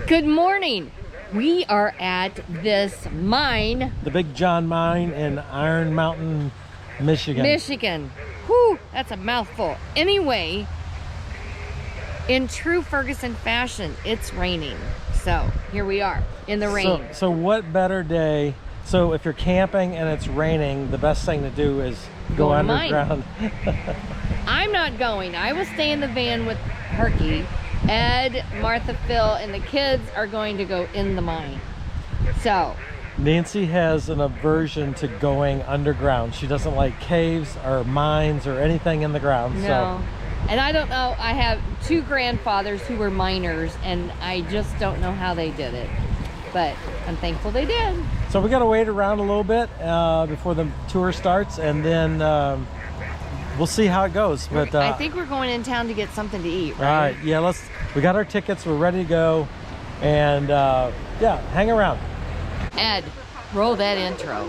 Good morning. We are at this mine. The Big John Mine in Iron Mountain, Michigan. Whew, that's a mouthful. Anyway, in true Ferguson fashion, it's raining. So here we are in the rain. So what better day? So if you're camping and it's raining, the best thing to do is go underground. I'm not going. I will stay in the van with Herky. Ed, Martha, Phil, and the kids are going to go in the mine. So Nancy has an aversion to going underground. She doesn't like caves or mines or anything in the ground. No. And I don't know, I have two grandfathers who were miners, and I just don't know how they did it. But I'm thankful they did. So we got to wait around a little bit before the tour starts, and then we'll see how it goes. But I think we're going in town to get something to eat, right? All right, yeah, we got our tickets, we're ready to go, and yeah, hang around. Ed, roll that intro.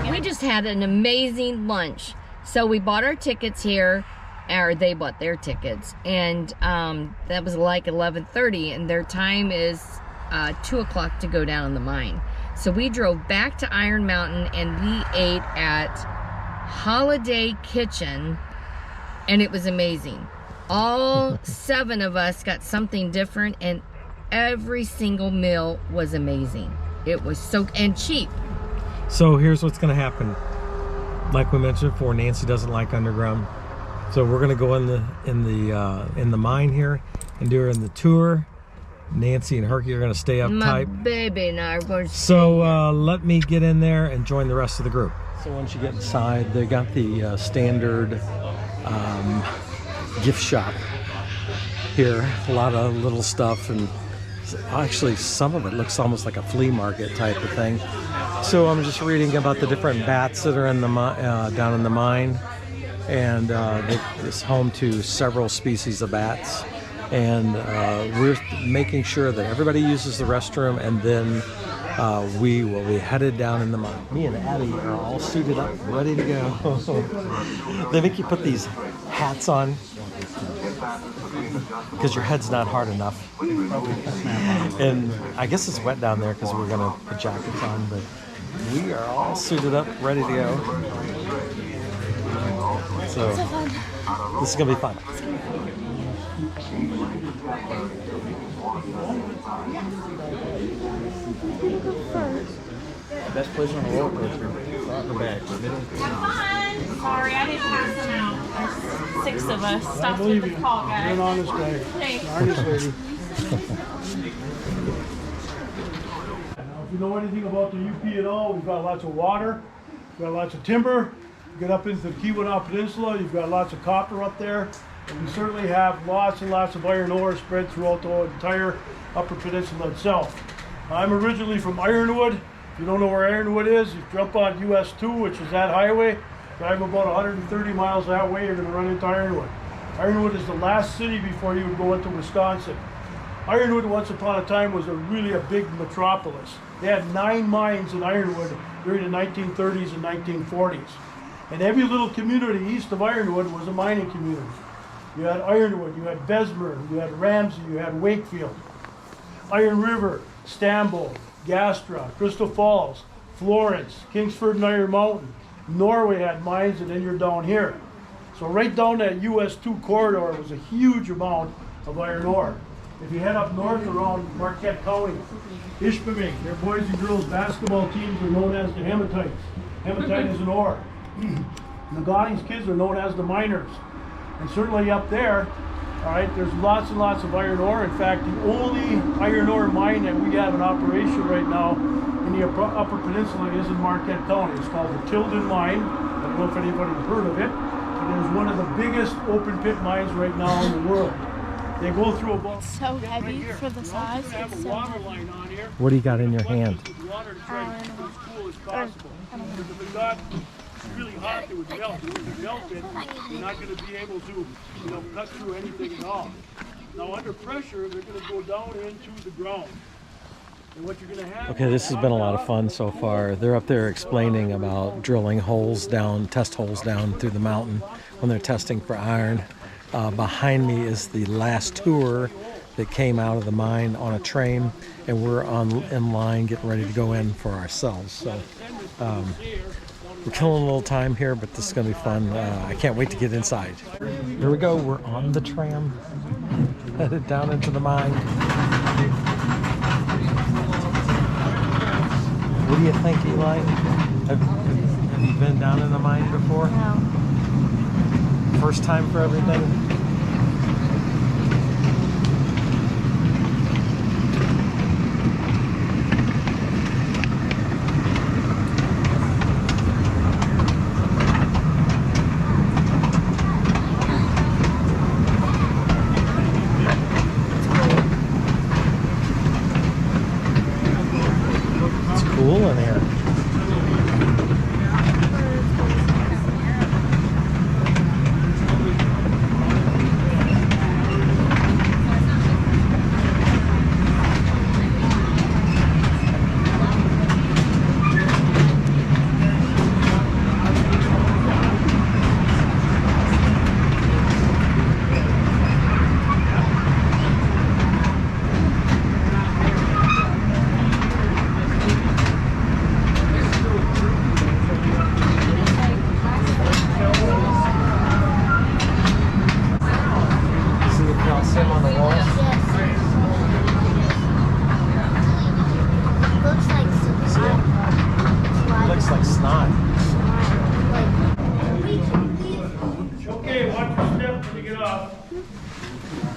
We just had an amazing lunch. So we bought our tickets here, or they bought their tickets, and that was like 11:30, and their time is 2 o'clock to go down in the mine. So we drove back to Iron Mountain, and we ate at Holiday Kitchen, and it was amazing. All 7 of us got something different, and every single meal was amazing. It was so, and cheap. So here's what's going to happen. Like we mentioned before, Nancy doesn't like underground, so we're going to go in the mine here and during the tour, Nancy and Herky are going to stay up tight. My baby and I are going to stay So let me get in there and join the rest of the group. So once you get inside, they got the standard gift shop here. A lot of little stuff, and actually some of it looks almost like a flea market type of thing. So I'm just reading about the different bats that are in the down in the mine, and it's home to several species of bats. And we're making sure that everybody uses the restroom, and then we will be headed down in the mine. Me and Abby are all suited up, ready to go. They make you put these hats on because your head's not hard enough. And I guess it's wet down there because we're gonna put jackets on, but we are all suited up, ready to go. So this is gonna be fun. Best place on the roller coaster. Front or back? Middle? Sorry, I didn't pass them out. There's 6 of us. Stopped with the call guy. You're an honest guy. Thanks. Honest lady. If you know anything about the UP at all, we've got lots of water, we've got lots of timber. You get up into the Keweenaw Peninsula, you've got lots of copper up there, and we certainly have lots and lots of iron ore spread throughout the entire Upper Peninsula itself. I'm originally from Ironwood. If you don't know where Ironwood is, you jump on US 2, which is that highway, drive about 130 miles that way, you're going to run into Ironwood. Ironwood is the last city before you would go into Wisconsin. Ironwood, once upon a time, was really a big metropolis. They had 9 mines in Ironwood during the 1930s and 1940s. And every little community east of Ironwood was a mining community. You had Ironwood, you had Besmer, you had Ramsey, you had Wakefield, Iron River, Stambo, Gastra, Crystal Falls, Florence, Kingsford and Iron Mountain. Norway had mines, and then you're down here. So right down that US 2 corridor was a huge amount of iron ore. If you head up north around Marquette County, Ishpeming, their boys and girls basketball teams are known as the Hematites. Hematite is an ore. The Gauding's kids are known as the miners. And certainly up there, all right, there's lots and lots of iron ore. In fact, the only iron ore mine that we have in operation right now in the Upper Peninsula is in Marquette County. It's called the Tilden Mine. I don't know if anybody's heard of it, but it is one of the biggest open pit mines right now in the world. They go through about So heavy right for the size. We're gonna have a water line on here. What do you got in your hand? Water to try to keep it as cool as possible. Because if it got really hot, it would melt. If it melted, you're not going to be able to, cut through anything at all. Now, under pressure, they're going to go down into the ground. And what you're going to have. Okay, this has been a lot of fun so far. They're up there explaining about drilling holes down, test holes down through the mountain when they're testing for iron. Behind me is the last tour that came out of the mine on a train, and we're in line getting ready to go in for ourselves. So we're killing a little time here, but this is going to be fun. I can't wait to get inside. Here we go. We're on the tram, headed down into the mine. What do you think, Eli? Have you been down in the mine before? No. First time for everything? It's cool in here.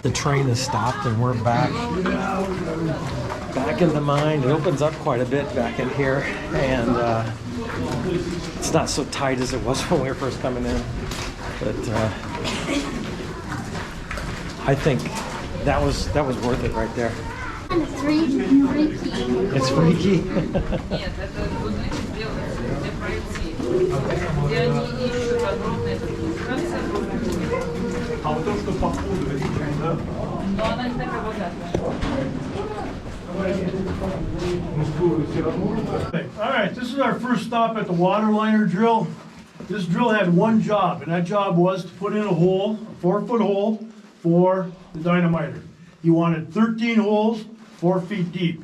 The train has stopped and we're back in the mine. It opens up quite a bit back in here, and it's not so tight as it was when we were first coming in, but I think that was worth it right there. It's freaky. It's freaky. All right, this is our first stop at the waterliner drill. This drill had one job, and that job was to put in a hole, a 4-foot hole for the dynamiter. He wanted 13 holes, 4 feet deep.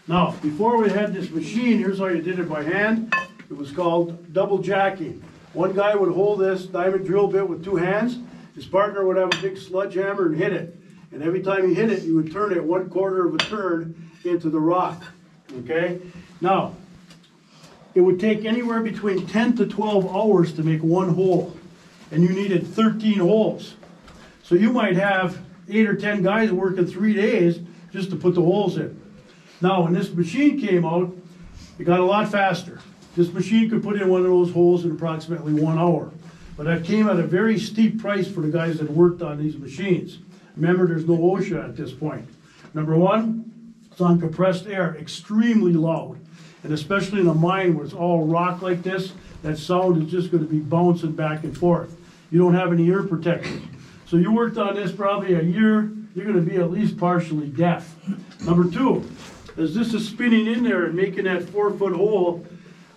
Now, before we had this machine, here's how you did it by hand. It was called double jacking. One guy would hold this diamond drill bit with 2 hands. His partner would have a big sledgehammer and hit it. And every time he hit it, you would turn it 1/4 of a turn into the rock. Okay? Now, it would take anywhere between 10 to 12 hours to make one hole. And you needed 13 holes. So you might have 8 or 10 guys working 3 days just to put the holes in. Now, when this machine came out, it got a lot faster. This machine could put in one of those holes in approximately 1 hour. But that came at a very steep price for the guys that worked on these machines. Remember, there's no OSHA at this point. Number one, it's on compressed air, extremely loud. And especially in a mine where it's all rock like this, that sound is just going to be bouncing back and forth. You don't have any ear protection. So you worked on this probably a year, you're going to be at least partially deaf. Number two, as this is spinning in there and making that 4-foot hole,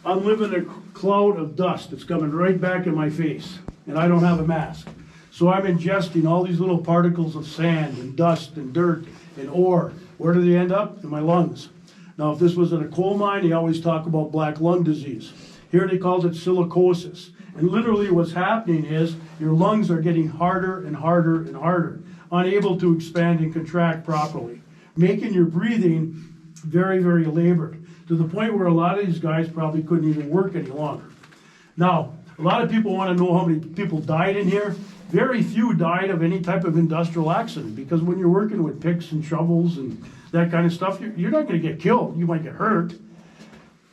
I'm living cloud of dust that's coming right back in my face, and I don't have a mask. So I'm ingesting all these little particles of sand and dust and dirt and ore. Where do they end up? In my lungs. Now, if this was in a coal mine, they always talk about black lung disease. Here they called it silicosis. And literally what's happening is your lungs are getting harder and harder and harder, unable to expand and contract properly, making your breathing very, very labored, to the point where a lot of these guys probably couldn't even work any longer. Now, a lot of people want to know how many people died in here. Very few died of any type of industrial accident, because when you're working with picks and shovels and that kind of stuff, you're not going to get killed. You might get hurt.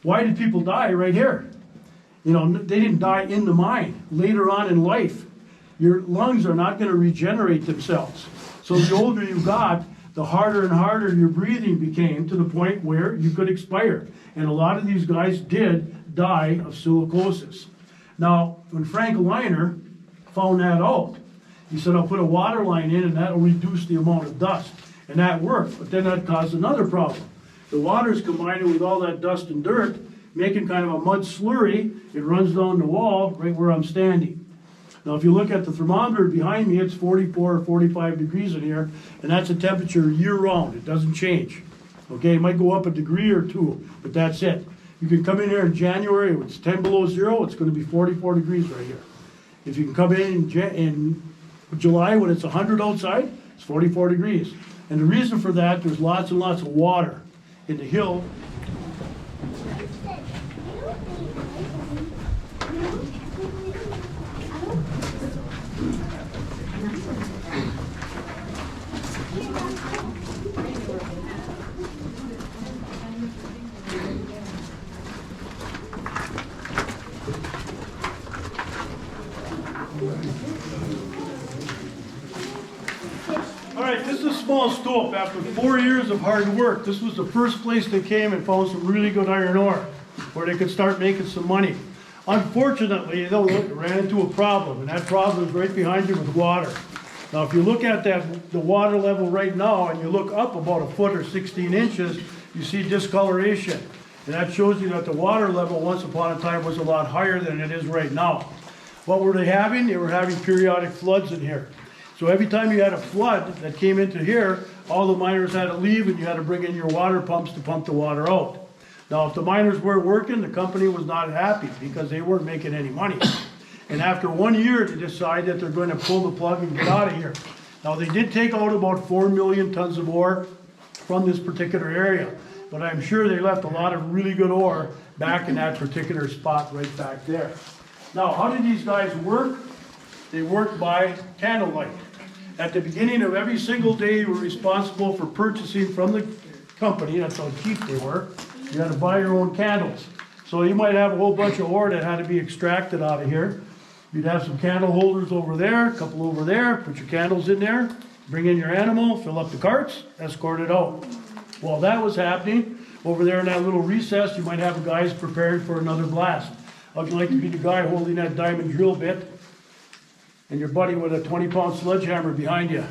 Why did people die right here? You know, they didn't die in the mine. Later on in life, your lungs are not going to regenerate themselves. So the older you got, the harder and harder your breathing became, to the point where you could expire. And a lot of these guys did die of silicosis. Now, when Frank Liner found that out, he said, I'll put a water line in and that'll reduce the amount of dust. And that worked, but then that caused another problem. The water's combining with all that dust and dirt, making kind of a mud slurry. It runs down the wall right where I'm standing. Now, if you look at the thermometer behind me, it's 44 or 45 degrees in here, and that's a temperature year-round. It doesn't change. Okay, it might go up a degree or two, but that's it. You can come in here in January, when it's 10 below zero, it's going to be 44 degrees right here. If you can come in July when it's 100 outside, it's 44 degrees. And the reason for that, there's lots and lots of water in the hill. All right, this is a small stope. After 4 years of hard work, this was the first place they came and found some really good iron ore where they could start making some money. Unfortunately, they ran into a problem, and that problem is right behind you with water. Now, if you look at the water level right now, and you look up about a foot or 16 inches, you see discoloration. And that shows you that the water level once upon a time was a lot higher than it is right now. What were they having? They were having periodic floods in here. So every time you had a flood that came into here, all the miners had to leave and you had to bring in your water pumps to pump the water out. Now, if the miners weren't working, the company was not happy because they weren't making any money. And after 1 year, they decide that they're going to pull the plug and get out of here. Now, they did take out about 4 million tons of ore from this particular area, but I'm sure they left a lot of really good ore back in that particular spot right back there. Now, how did these guys work? They worked by candlelight. At the beginning of every single day, you were responsible for purchasing from the company. That's how cheap they were. You had to buy your own candles. So you might have a whole bunch of ore that had to be extracted out of here. You'd have some candle holders over there, a couple over there, put your candles in there, bring in your animal, fill up the carts, escort it out. While that was happening, over there in that little recess, you might have guys preparing for another blast. How'd you like to be the guy holding that diamond drill bit and your buddy with a 20-pound sledgehammer behind you?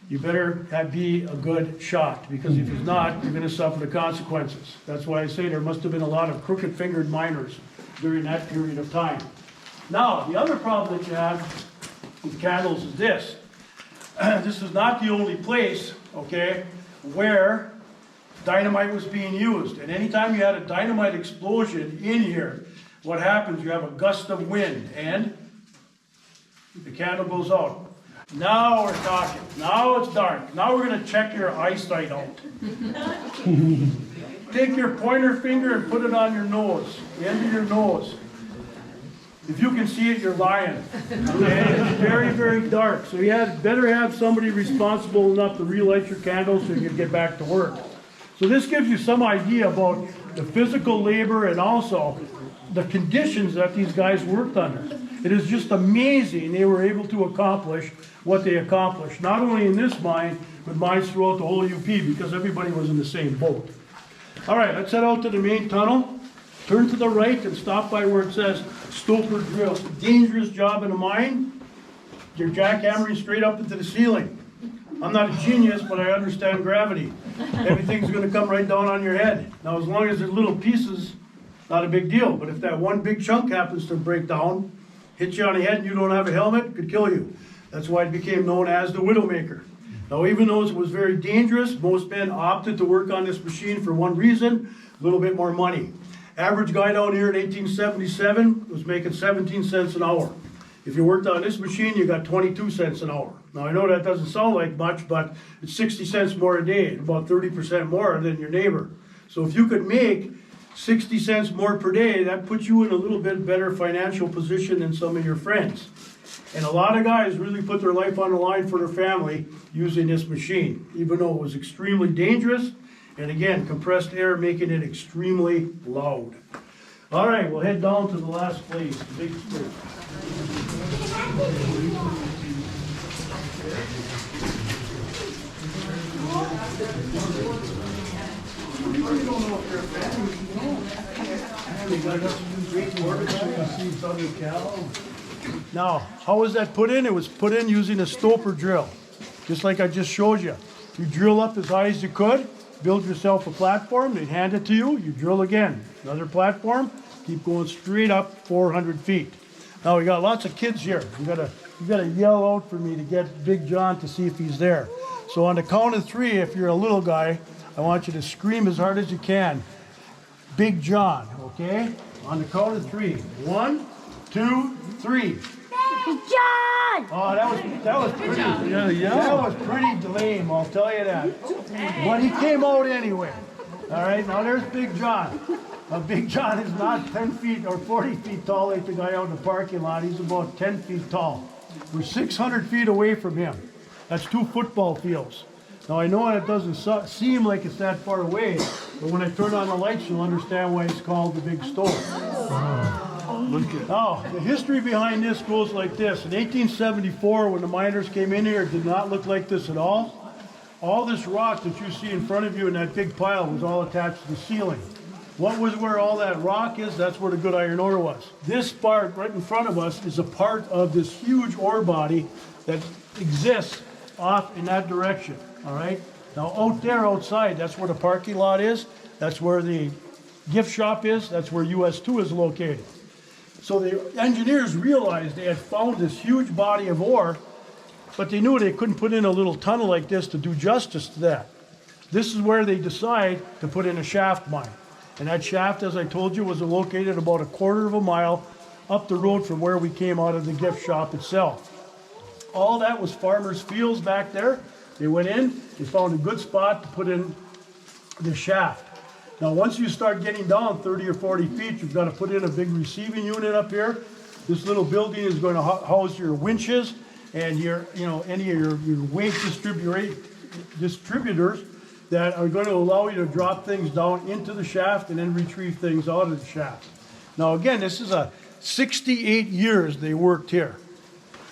You better be a good shot, because if he's not, you're going to suffer the consequences. That's why I say there must have been a lot of crooked-fingered miners during that period of time. Now, the other problem that you have with candles is this. This is not the only place, okay, where dynamite was being used. And anytime you had a dynamite explosion in here, what happens? You have a gust of wind, and the candle goes out. Now we're talking. Now it's dark. Now we're going to check your eyesight out. Take your pointer finger and put it on your nose, the end of your nose. If you can see it, you're lying. Okay? It's very, very dark. So you better have somebody responsible enough to relight your candles so you can get back to work. So this gives you some idea about the physical labor and also the conditions that these guys worked under. It is just amazing they were able to accomplish what they accomplished, not only in this mine, but mines throughout the whole UP, because everybody was in the same boat. All right, let's head out to the main tunnel, turn to the right, and stop by where it says Stoper Drill. Dangerous job in a mine. You're jackhammering straight up into the ceiling. I'm not a genius, but I understand gravity. Everything's going to come right down on your head. Now, as long as there's little pieces not a big deal. But if that one big chunk happens to break down, hit you on the head and you don't have a helmet, it could kill you. That's why it became known as the Widowmaker. Now, even though it was very dangerous, most men opted to work on this machine for one reason, a little bit more money. Average guy down here in 1877 was making 17 cents an hour. If you worked on this machine, you got 22 cents an hour. Now, I know that doesn't sound like much, but it's 60 cents more a day, about 30% more than your neighbor. So if you could make 60 cents more per day, that puts you in a little bit better financial position than some of your friends. And a lot of guys really put their life on the line for their family using this machine, even though it was extremely dangerous. And again, compressed air making it extremely loud. All right, we'll head down to the last place, the big stove. Now, how was that put in? It was put in using a stoper drill, just like I just showed you. You drill up as high as you could, build yourself a platform, they'd hand it to you, you drill again. Another platform, keep going straight up 400 feet. Now, we got lots of kids here. You gotta yell out for me to get Big John to see if he's there. So on the count of 3, if you're a little guy, I want you to scream as hard as you can. Big John, okay? On the count of 3. 1, 2, 3. Big John! Oh, that was pretty. That was pretty lame, I'll tell you that. But he came out anyway. All right, now there's Big John. Big John is not 10 feet or 40 feet tall like the guy out in the parking lot. He's about 10 feet tall. We're 600 feet away from him. That's 2 football fields. Now, I know it doesn't seem like it's that far away, but when I turn on the lights, you'll understand why it's called the Big Stove. Now, the history behind this goes like this. In 1874, when the miners came in here, it did not look like this at all. All this rock that you see in front of you in that big pile was all attached to the ceiling. What was where all that rock is? That's where the good iron ore was. This part right in front of us is a part of this huge ore body that exists off in that direction, all right? Now, out there outside, that's where the parking lot is. That's where the gift shop is. That's where US 2 is located. So the engineers realized they had found this huge body of ore, but they knew they couldn't put in a little tunnel like this to do justice to that. This is where they decide to put in a shaft mine. And that shaft, as I told you, was located about a quarter of a mile up the road from where we came out of the gift shop itself. All that was farmers' fields back there. They went in, they found a good spot to put in the shaft. Now, once you start getting down 30 or 40 feet, you've got to put in a big receiving unit up here. This little building is going to house your winches and your, any of your weight distributors that are going to allow you to drop things down into the shaft and then retrieve things out of the shaft. Now, again, this is 68 years they worked here.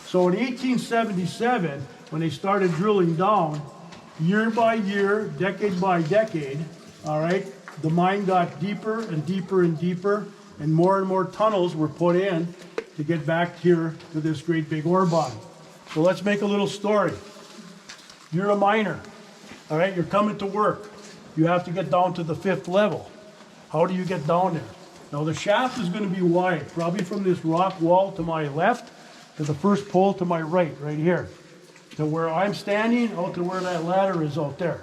So in 1877, when they started drilling down, year by year, decade by decade, all right, the mine got deeper and deeper and deeper, and more tunnels were put in to get back here to this great big ore body. So let's make a little story. You're a miner, all right, you're coming to work. You have to get down to the 5th level. How do you get down there? Now the shaft is going to be wide, probably from this rock wall to my left to the first pole to my right here. To where I'm standing, out to where that ladder is out there.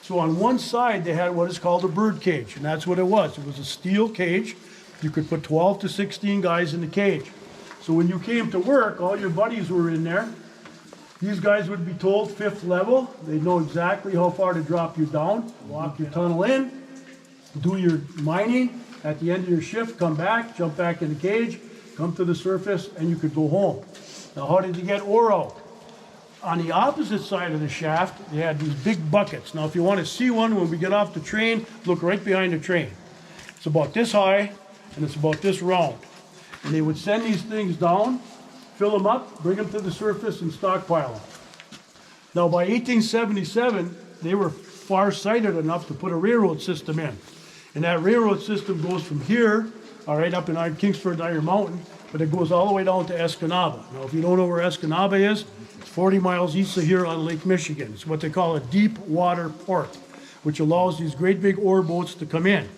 So on one side, they had what is called a bird cage, and that's what it was. It was a steel cage. You could put 12 to 16 guys in the cage. So when you came to work, all your buddies were in there. These guys would be told 5th level. They'd know exactly how far to drop you down, walk your tunnel in, do your mining. At the end of your shift, come back, jump back in the cage, come to the surface, and you could go home. Now, how did you get ore out? On the opposite side of the shaft, they had these big buckets. Now, if you want to see one when we get off the train, look right behind the train. It's about this high, and it's about this round. And they would send these things down, fill them up, bring them to the surface, and stockpile them. Now, by 1877, they were far-sighted enough to put a railroad system in. And that railroad system goes from here, all right, up in Kingsford, Iron Mountain, but it goes all the way down to Escanaba. Now, if you don't know where Escanaba is, it's 40 miles east of here on Lake Michigan. It's what they call a deep water port, which allows these great big ore boats to come in.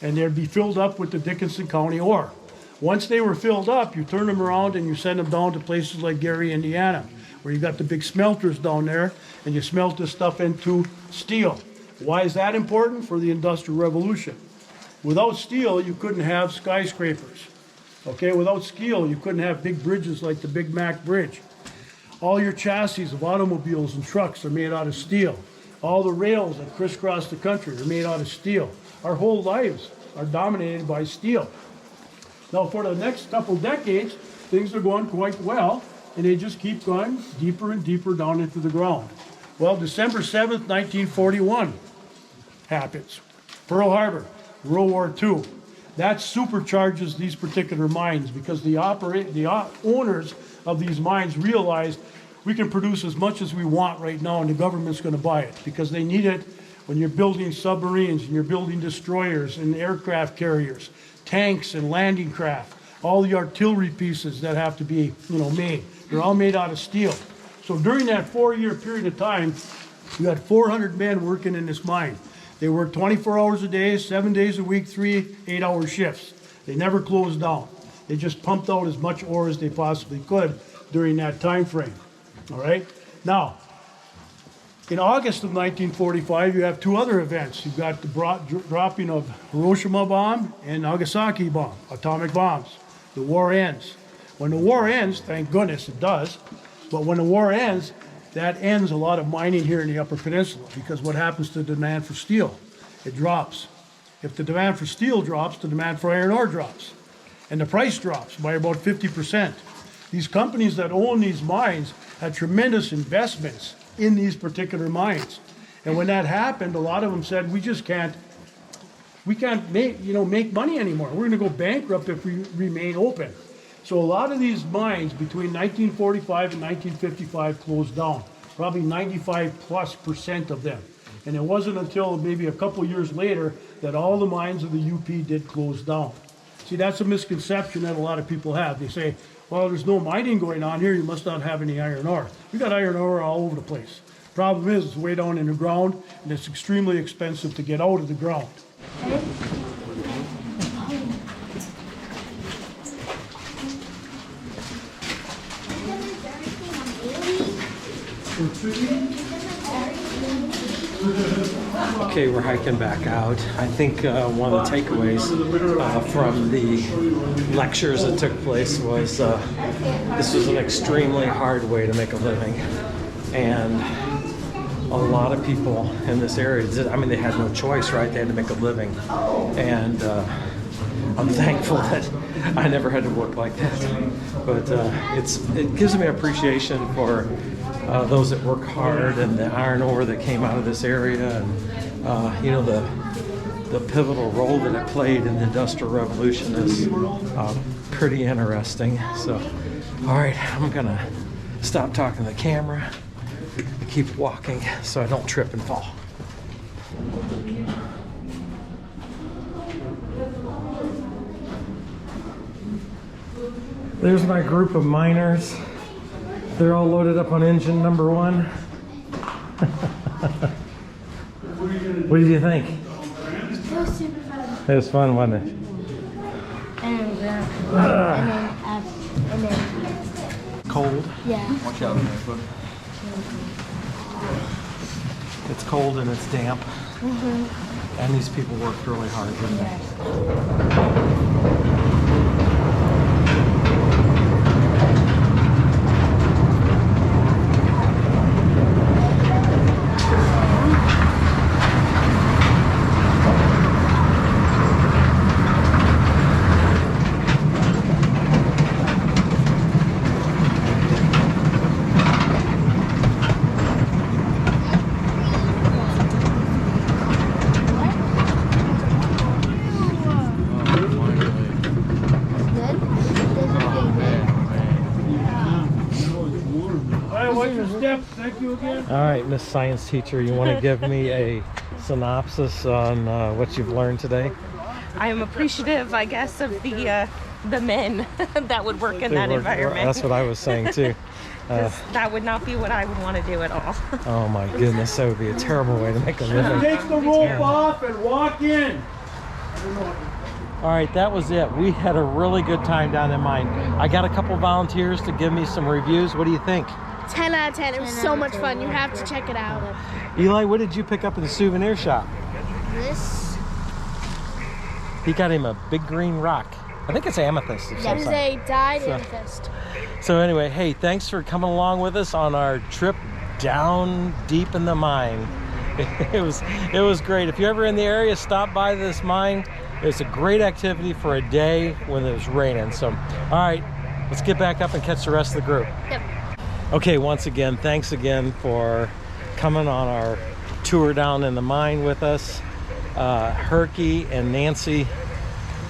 and they'd be filled up with the Dickinson County ore. Once they were filled up, you turn them around and you send them down to places like Gary, Indiana, where you got the big smelters down there, and you smelt this stuff into steel. Why is that important? For the Industrial Revolution. Without steel, you couldn't have skyscrapers. Okay, without steel, you couldn't have big bridges like the Big Mac Bridge. All your chassis of automobiles and trucks are made out of steel. All the rails that crisscross the country are made out of steel. Our whole lives are dominated by steel. Now, for the next couple decades, things are going quite well, and they just keep going deeper and deeper down into the ground. Well, December 7th, 1941 happens. Pearl Harbor, World War II. That supercharges these particular mines because the owners of these mines realized we can produce as much as we want right now, and the government's going to buy it because they need it when you're building submarines and you're building destroyers and aircraft carriers, tanks and landing craft, all the artillery pieces that have to be, made. They're all made out of steel. So during that 4-year period of time, you had 400 men working in this mine. They worked 24 hours a day, 7 days a week, 3 8-hour shifts. They never closed down. They just pumped out as much ore as they possibly could during that time frame. All right? Now, in August of 1945, you have two other events. You've got the dropping of Hiroshima bomb and Nagasaki bomb, atomic bombs. The war ends. When the war ends, thank goodness it does, but when the war ends, that ends a lot of mining here in the Upper Peninsula because what happens to the demand for steel? It drops. If the demand for steel drops, the demand for iron ore drops. And the price drops by about 50%. These companies that own these mines had tremendous investments in these particular mines. And when that happened, a lot of them said, we can't make money anymore. We're going to go bankrupt if we remain open. So a lot of these mines between 1945 and 1955 closed down, probably 95+% of them. And it wasn't until maybe a couple years later that all the mines of the UP did close down. See, that's a misconception that a lot of people have. They say, well, there's no mining going on here, you must not have any iron ore. We got iron ore all over the place. Problem is, it's way down in the ground, and it's extremely expensive to get out of the ground. Okay, we're hiking back out. I think one of the takeaways from the lectures that took place was this was an extremely hard way to make a living. And a lot of people in this area, they had no choice, right? They had to make a living. And I'm thankful that I never had to work like that. But it gives me appreciation for those that work hard and the iron ore that came out of this area, and the pivotal role that it played in the Industrial Revolution is pretty interesting. So, all right, I'm gonna stop talking to the camera and keep walking so I don't trip and fall. There's my group of miners. They're all loaded up on engine number 1. What did you think? It was super fun. It was fun, wasn't it? And then Cold. yeah. Watch out, man. It's cold and it's damp. And these people worked really hard, didn't they? All right, Miss Science Teacher, you want to give me a synopsis on what you've learned today? I am appreciative, I guess, of the men that would work in that environment. That's what I was saying too. That would not be what I would want to do at all. Oh my goodness, that would be a terrible way to make a living. Take the rope off and walk in. All right, that was it. We had a really good time down in mine. I got a couple volunteers to give me some reviews. What do you think? 10 out of 10. It was so much fun. You have to check it out. Eli, what did you pick up in the souvenir shop? This He got him a big green rock. I think it's amethyst of some is sort. a dyed amethyst. So anyway, hey, thanks for coming along with us on our trip down deep in the mine. It was great. If you're ever in the area, stop by this mine. It's a great activity for a day when it was raining. So, all right, let's get back up and catch the rest of the group. Yep. Okay, once again, thanks again for coming on our tour down in the mine with us. Herky and Nancy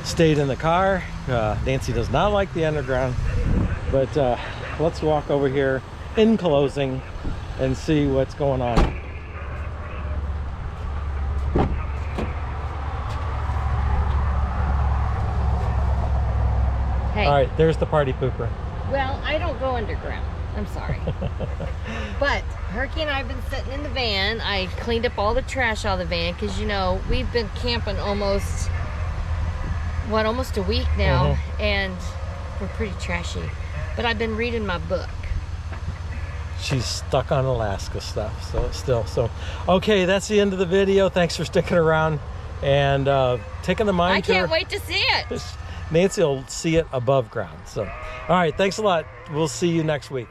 stayed in the car. Nancy does not like the underground, but let's walk over here in closing and see what's going on. Hey. All right, there's the party pooper. Well, I don't go underground. I'm sorry. But Herky and I have been sitting in the van. I cleaned up all the trash out of the van because, you know, we've been camping almost a week now, and we're pretty trashy. But I've been reading my book. She's stuck on Alaska stuff, so okay, that's the end of the video. Thanks for sticking around and taking the mine tour. I can't wait to see it. Nancy will see it above ground. So, all right, thanks a lot. We'll see you next week.